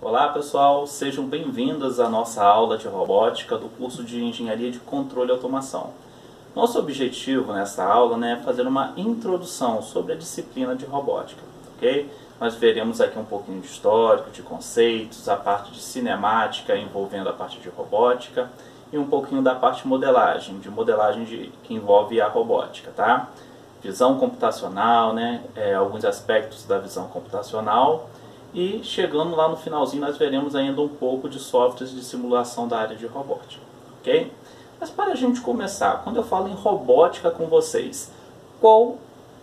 Olá pessoal, sejam bem-vindos à nossa aula de robótica do curso de Engenharia de Controle e Automação. Nosso objetivo nessa aula é fazer uma introdução sobre a disciplina de robótica, ok? Nós veremos aqui um pouquinho de histórico, de conceitos, a parte de cinemática envolvendo a parte de robótica e um pouquinho da parte de modelagem que envolve a robótica, tá? Visão computacional, alguns aspectos da visão computacional. E chegando lá no finalzinho nós veremos ainda um pouco de softwares de simulação da área de robótica, ok? Mas para a gente começar, quando eu falo em robótica com vocês,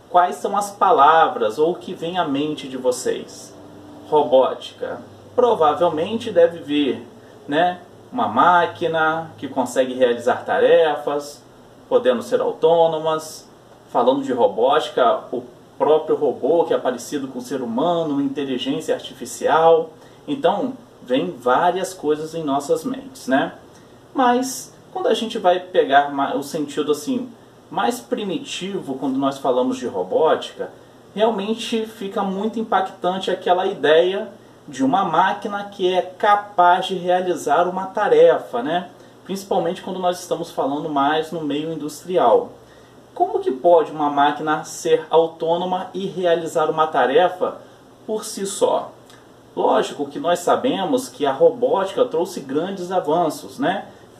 quais são as palavras ou o que vem à mente de vocês? Robótica, provavelmente deve vir, uma máquina que consegue realizar tarefas, podendo ser autônomas. Falando de robótica, o próprio robô que é parecido com o ser humano, inteligência artificial. Então, vem várias coisas em nossas mentes, Mas, quando a gente vai pegar o sentido assim, mais primitivo, quando nós falamos de robótica, realmente fica muito impactante aquela ideia de uma máquina que é capaz de realizar uma tarefa, Principalmente quando nós estamos falando mais no meio industrial. Como que pode uma máquina ser autônoma e realizar uma tarefa por si só? Lógico que nós sabemos que a robótica trouxe grandes avanços,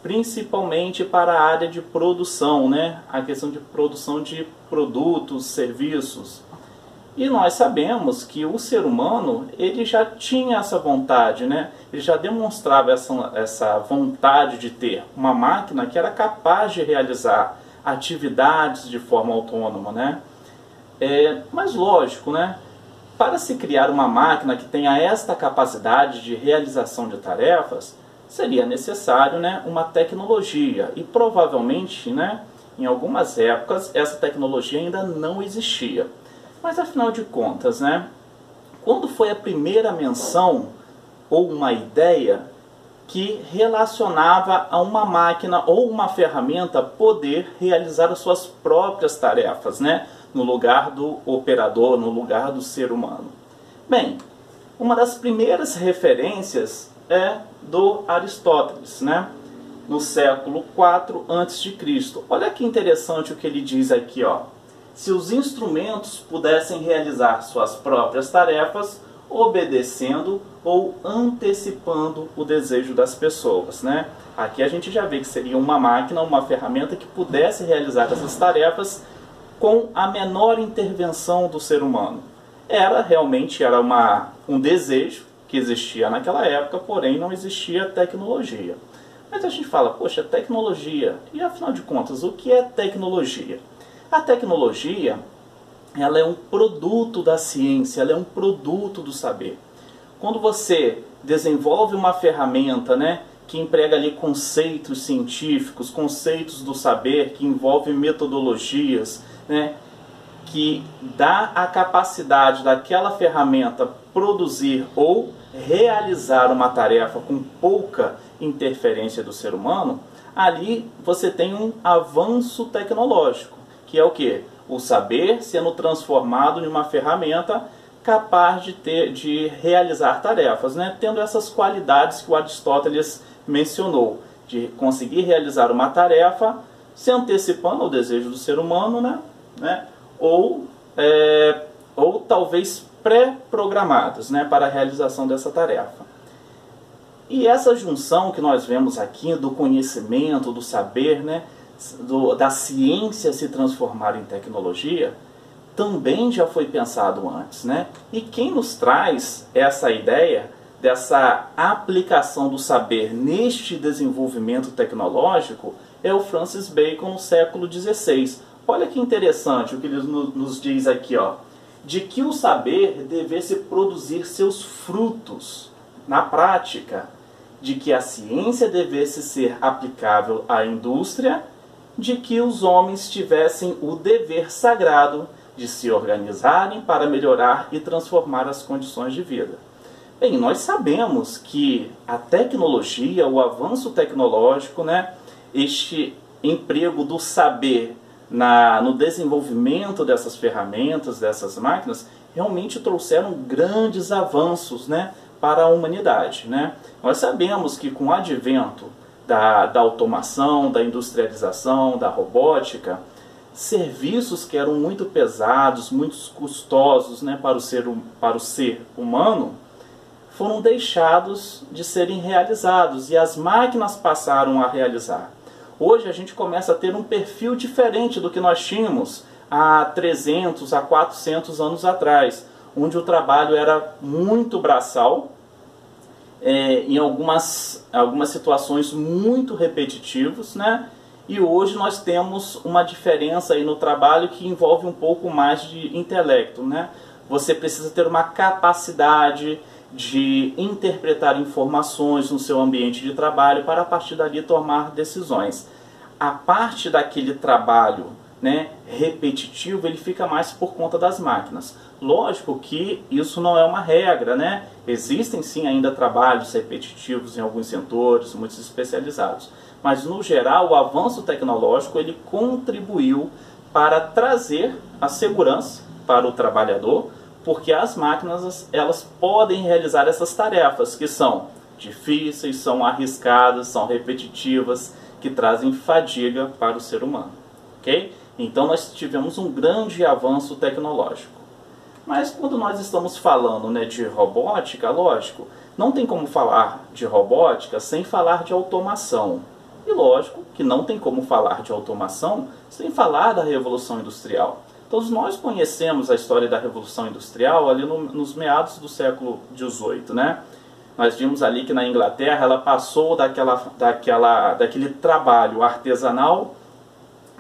Principalmente para a área de produção, A questão de produção de produtos, serviços. E nós sabemos que o ser humano, ele já tinha essa vontade, Ele já demonstrava essa vontade de ter uma máquina que era capaz de realizar atividades de forma autônoma, mas lógico, para se criar uma máquina que tenha esta capacidade de realização de tarefas, seria necessário, uma tecnologia, e provavelmente, em algumas épocas, essa tecnologia ainda não existia. Mas afinal de contas, quando foi a primeira menção ou uma ideia que relacionava a uma máquina ou uma ferramenta poder realizar as suas próprias tarefas, no lugar do operador, no lugar do ser humano? Bem, uma das primeiras referências é do Aristóteles, no século IV a.C. Olha que interessante o que ele diz aqui, ó. Se os instrumentos pudessem realizar suas próprias tarefas, obedecendo ou antecipando o desejo das pessoas, Aqui a gente já vê que seria uma máquina, uma ferramenta que pudesse realizar essas tarefas com a menor intervenção do ser humano. Realmente era um desejo que existia naquela época, porém não existia tecnologia. Mas a gente fala, poxa, tecnologia, e afinal de contas, o que é tecnologia? A tecnologia, ela é um produto da ciência, ela é um produto do saber. Quando você desenvolve uma ferramenta, que emprega ali conceitos científicos, conceitos do saber, que envolve metodologias, que dá a capacidade daquela ferramenta produzir ou realizar uma tarefa com pouca interferência do ser humano, ali você tem um avanço tecnológico, que é o quê? O saber sendo transformado em uma ferramenta capaz de realizar tarefas, tendo essas qualidades que o Aristóteles mencionou, de conseguir realizar uma tarefa se antecipando ao desejo do ser humano, ou talvez pré-programadas, para a realização dessa tarefa. E essa junção que nós vemos aqui do conhecimento, do saber, da ciência se transformar em tecnologia, também já foi pensado antes, E quem nos traz essa ideia dessa aplicação do saber neste desenvolvimento tecnológico é o Francis Bacon no século XVI. Olha que interessante o que ele nos diz aqui, ó, de que o saber devesse produzir seus frutos na prática, de que a ciência devesse ser aplicável à indústria, de que os homens tivessem o dever sagrado de se organizarem para melhorar e transformar as condições de vida. Bem, nós sabemos que a tecnologia, o avanço tecnológico, este emprego do saber no desenvolvimento dessas ferramentas, dessas máquinas, realmente trouxeram grandes avanços, para a humanidade, né? Nós sabemos que com o advento da automação, da industrialização, da robótica, serviços que eram muito pesados, muito custosos, né, para o ser humano, foram deixados de serem realizados e as máquinas passaram a realizar. Hoje a gente começa a ter um perfil diferente do que nós tínhamos há 300, há 400 anos atrás, onde o trabalho era muito braçal, em algumas situações muito repetitivos, né? E hoje nós temos uma diferença aí no trabalho que envolve um pouco mais de intelecto, né? Você precisa ter uma capacidade de interpretar informações no seu ambiente de trabalho para a partir dali tomar decisões. A parte daquele trabalho, né, repetitivo, ele fica mais por conta das máquinas. Lógico que isso não é uma regra, né? Existem sim ainda trabalhos repetitivos em alguns setores, muitos especializados. Mas no geral o avanço tecnológico ele contribuiu para trazer a segurança para o trabalhador, porque as máquinas elas podem realizar essas tarefas que são difíceis, são arriscadas, são repetitivas, que trazem fadiga para o ser humano. Ok? Então nós tivemos um grande avanço tecnológico. Mas quando nós estamos falando, né, de robótica, lógico, não tem como falar de robótica sem falar de automação. E lógico que não tem como falar de automação sem falar da Revolução Industrial. Todos nós conhecemos a história da Revolução Industrial ali nos meados do século XVIII, né? Nós vimos ali que na Inglaterra ela passou daquele trabalho artesanal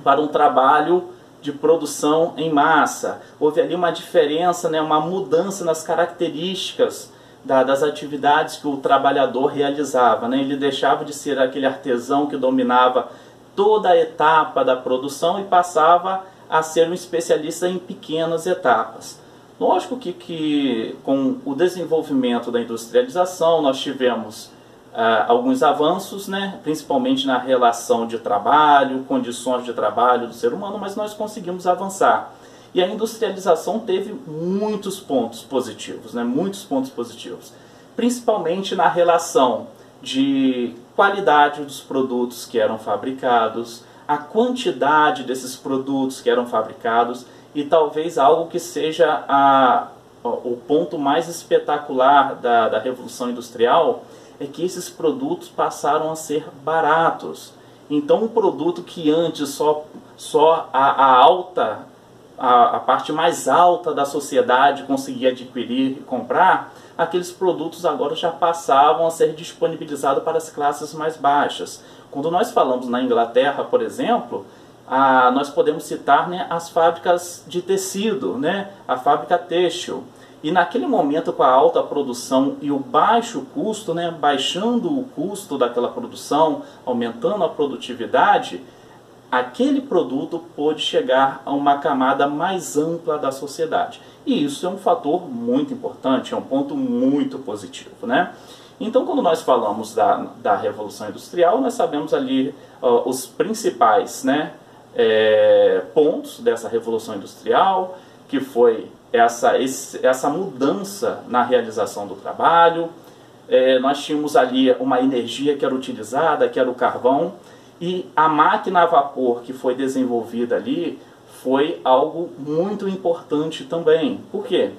para um trabalho de produção em massa. Houve ali uma diferença, né, uma mudança nas características das atividades que o trabalhador realizava, né? Ele deixava de ser aquele artesão que dominava toda a etapa da produção e passava a ser um especialista em pequenas etapas. Lógico que com o desenvolvimento da industrialização nós tivemos alguns avanços, né, principalmente na relação de trabalho, condições de trabalho do ser humano, mas nós conseguimos avançar. E a industrialização teve muitos pontos positivos, né, muitos pontos positivos, principalmente na relação de qualidade dos produtos que eram fabricados, a quantidade desses produtos que eram fabricados e talvez algo que seja o ponto mais espetacular da Revolução Industrial é que esses produtos passaram a ser baratos. Então um produto que antes só a parte mais alta da sociedade conseguia adquirir e comprar, aqueles produtos agora já passavam a ser disponibilizados para as classes mais baixas. Quando nós falamos na Inglaterra, por exemplo, nós podemos citar, né, as fábricas de tecido, né, a fábrica têxtil. E naquele momento, com a alta produção e o baixo custo, né, baixando o custo daquela produção, aumentando a produtividade, aquele produto pôde chegar a uma camada mais ampla da sociedade. E isso é um fator muito importante, é um ponto muito positivo, né? Então, quando nós falamos da Revolução Industrial, nós sabemos ali os principais, né, pontos dessa Revolução Industrial, que foi essa mudança na realização do trabalho. Nós tínhamos ali uma energia que era utilizada, que era o carvão, e a máquina a vapor que foi desenvolvida ali foi algo muito importante também. Por quê?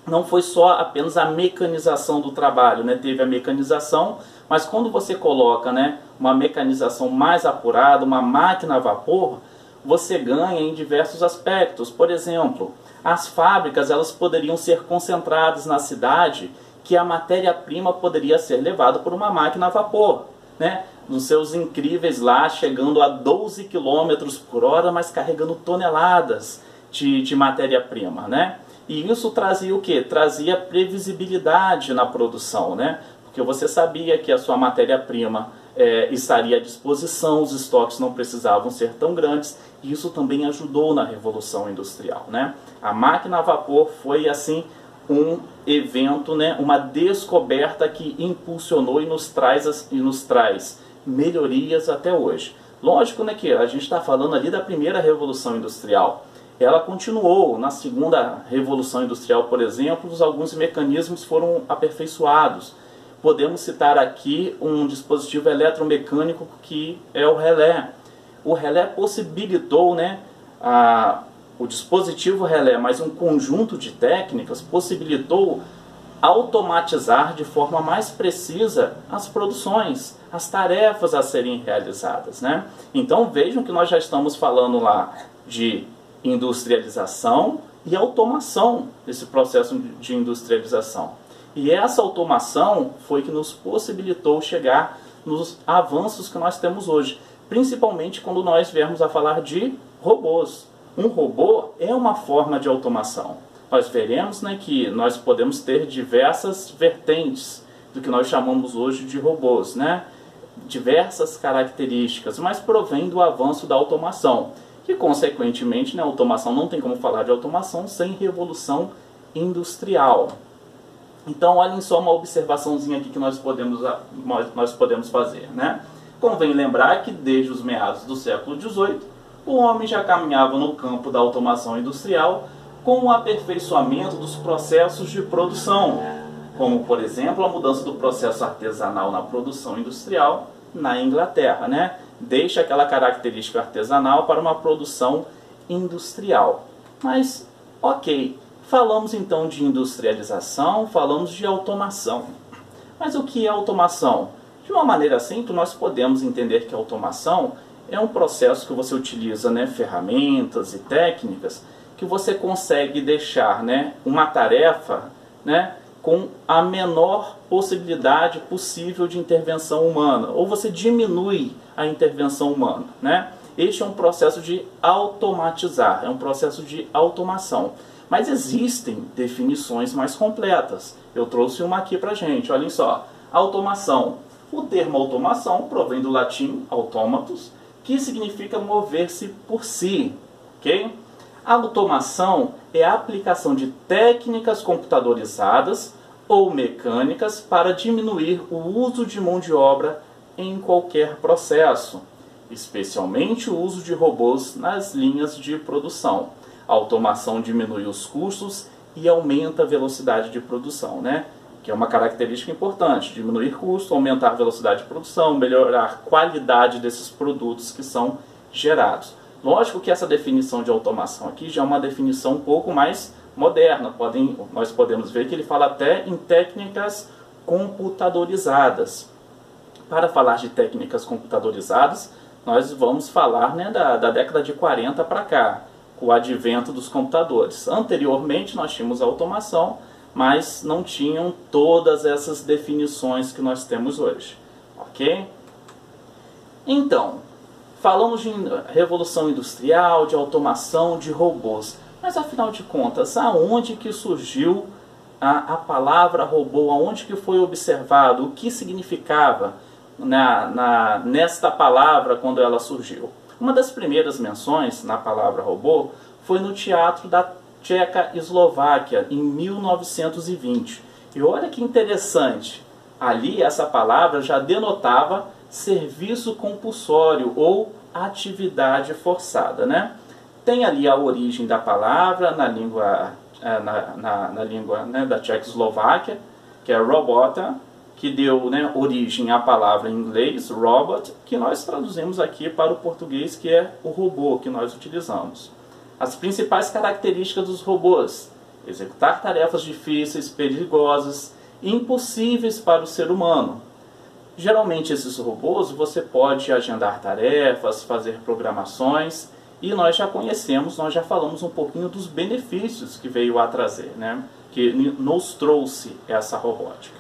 Não foi só apenas a mecanização do trabalho, né? Teve a mecanização, mas quando você coloca, né, uma mecanização mais apurada, uma máquina a vapor, você ganha em diversos aspectos. Por exemplo, as fábricas elas poderiam ser concentradas na cidade, que a matéria-prima poderia ser levada por uma máquina a vapor, né? Nos seus incríveis lá, chegando a 12 km por hora, mas carregando toneladas de matéria-prima, né? E isso trazia o quê? Trazia previsibilidade na produção, né? Porque você sabia que a sua matéria-prima estaria à disposição, os estoques não precisavam ser tão grandes, e isso também ajudou na Revolução Industrial, né? A máquina a vapor foi, assim, um evento, né? Uma descoberta que impulsionou e nos traz melhorias até hoje. Lógico, né, que a gente está falando ali da primeira Revolução Industrial. ela continuou. Na segunda Revolução Industrial, por exemplo, alguns mecanismos foram aperfeiçoados. Podemos citar aqui um dispositivo eletromecânico que é o relé. O relé possibilitou, o dispositivo relé, mais um conjunto de técnicas, possibilitou automatizar de forma mais precisa as produções, as tarefas a serem realizadas, Então vejam que nós já estamos falando lá de industrialização e automação desse processo de industrialização. E essa automação foi que nos possibilitou chegar nos avanços que nós temos hoje, principalmente quando nós viermos a falar de robôs. Um robô é uma forma de automação. Nós veremos que nós podemos ter diversas vertentes do que nós chamamos hoje de robôs, diversas características, mas provém do avanço da automação. E, consequentemente, a automação não tem como falar de automação sem revolução industrial. Então, olhem só uma observaçãozinha aqui que nós podemos fazer. Convém lembrar que desde os meados do século XVIII, o homem já caminhava no campo da automação industrial com o aperfeiçoamento dos processos de produção, como, por exemplo, a mudança do processo artesanal na produção industrial na Inglaterra, Deixa aquela característica artesanal para uma produção industrial. Mas, ok, falamos então de industrialização, falamos de automação. Mas o que é automação? De uma maneira simples, nós podemos entender que a automação é um processo que você utiliza ferramentas e técnicas que você consegue deixar uma tarefa com a menor possibilidade possível de intervenção humana, ou você diminui a intervenção humana. Este é um processo de automatizar, é um processo de automação. Mas existem definições mais completas. Eu trouxe uma aqui para a gente, olhem só. Automação. O termo automação provém do latim automatus, que significa mover-se por si. Ok? A automação é a aplicação de técnicas computadorizadas ou mecânicas para diminuir o uso de mão de obra em qualquer processo, especialmente o uso de robôs nas linhas de produção. A automação diminui os custos e aumenta a velocidade de produção, que é uma característica importante. Diminuir custo, aumentar a velocidade de produção, melhorar a qualidade desses produtos que são gerados. Lógico que essa definição de automação aqui já é uma definição um pouco mais moderna. Nós podemos ver que ele fala até em técnicas computadorizadas. Para falar de técnicas computadorizadas, nós vamos falar da década de 40 para cá, com o advento dos computadores. Anteriormente nós tínhamos a automação, mas não tinham todas essas definições que nós temos hoje. Ok? Então, falamos de revolução industrial, de automação, de robôs. Mas afinal de contas, aonde que surgiu a palavra robô? Aonde que foi observado? O que significava nesta palavra quando ela surgiu? Uma das primeiras menções na palavra robô foi no teatro da Tchecoslováquia, em 1920. E olha que interessante, ali essa palavra já denotava serviço compulsório ou atividade forçada, Tem ali a origem da palavra na língua, da Tchecoslováquia, que é robota, que deu origem à palavra em inglês, robot, que nós traduzimos aqui para o português, que é o robô que nós utilizamos. As principais características dos robôs: executar tarefas difíceis, perigosas, impossíveis para o ser humano. Geralmente esses robôs você pode agendar tarefas, fazer programações, e nós já conhecemos, nós já falamos um pouquinho dos benefícios que veio a trazer, que nos trouxe essa robótica.